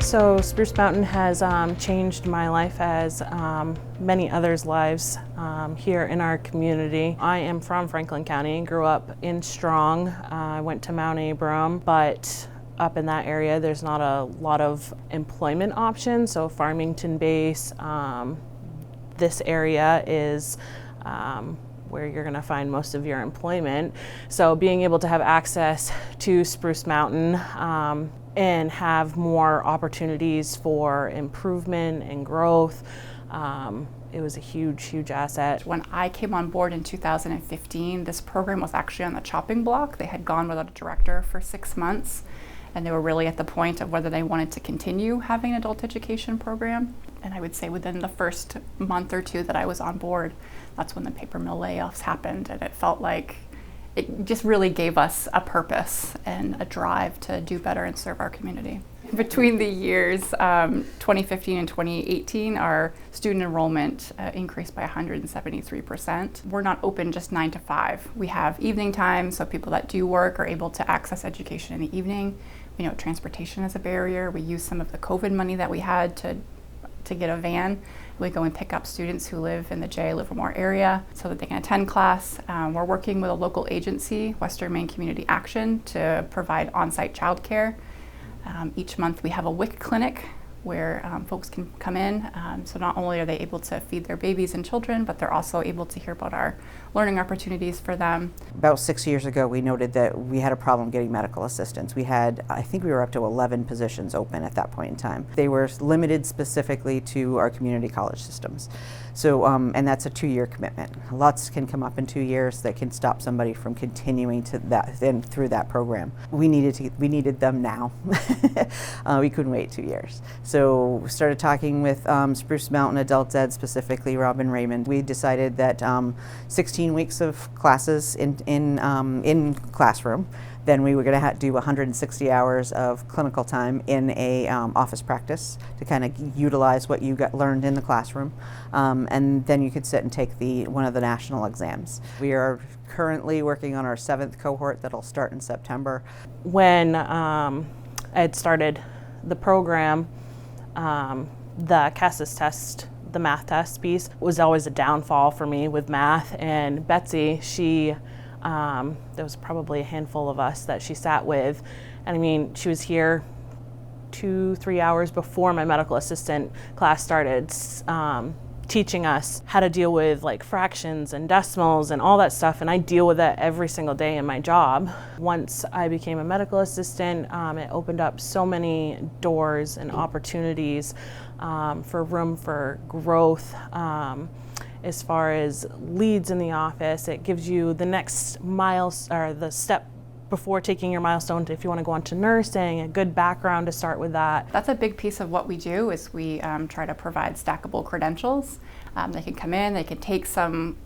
So Spruce Mountain has changed my life as many others' lives here in our community. I am from Franklin County, grew up in Strong. I went to Mount Abram, but up in that area there's not a lot of employment options. So Farmington base, this area is where you're going to find most of your employment. So being able to have access to Spruce Mountain and have more opportunities for improvement and growth, it was a huge asset. When I came on board in 2015, this program was actually on the chopping block. They had gone without a director for 6 months, and they were really at the point of whether they wanted to continue having an adult education program. And I would say within the first month or two that I was on board, that's when the paper mill layoffs happened, and it felt like it just really gave us a purpose and a drive to do better and serve our community. Between the years 2015 and 2018, our student enrollment increased by 173%. We're not open just 9 to 5. We have evening time, so people that do work are able to access education in the evening. You know, transportation is a barrier. We use some of the COVID money that we had to get a van. We go and pick up students who live in the J. Livermore area so that they can attend class. We're working with a local agency, Western Maine Community Action, to provide on-site childcare. Each month we have a WIC clinic where folks can come in. So not only are they able to feed their babies and children, but they're also able to hear about our learning opportunities for them. About 6 years ago, we noted that we had a problem getting medical assistants. We had, I think we were up to 11 positions open at that point in time. They were limited specifically to our community college systems. So, and that's a 2-year commitment. Lots can come up in 2 years that can stop somebody from continuing to that and through that program. We needed them now. We couldn't wait 2 years. So we started talking with Spruce Mountain Adult Ed, specifically Robyn Raymond. We decided that 16 weeks of classes in classroom. Then we were going to do 160 hours of clinical time in a office practice to kind of utilize what you learned in the classroom. And then you could sit and take one of the national exams. We are currently working on our 7th cohort that'll start in September. When I had started the program, the CASAS test, the math test piece, was always a downfall for me with math. And Betsy, there was probably a handful of us that she sat with. And I mean, she was here 2-3 hours before my medical assistant class started, teaching us how to deal with like fractions and decimals and all that stuff. And I deal with that every single day in my job. Once I became a medical assistant, it opened up so many doors and opportunities for room for growth. As far as leads in the office, it gives you the next the step before taking your milestone if you want to go on to nursing, a good background to start with that. That's a big piece of what we do is we try to provide stackable credentials. They can come in, they can take some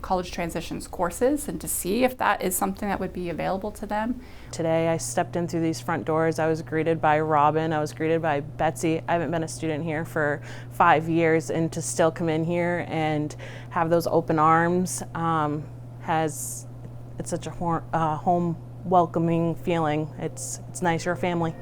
college transitions courses and to see if that is something that would be available to them. Today I stepped in through these front doors. I was greeted by Robyn, I was greeted by Betsy. I haven't been a student here for 5 years, and to still come in here and have those open arms, it's such a home welcoming feeling. It's nice, you're a family.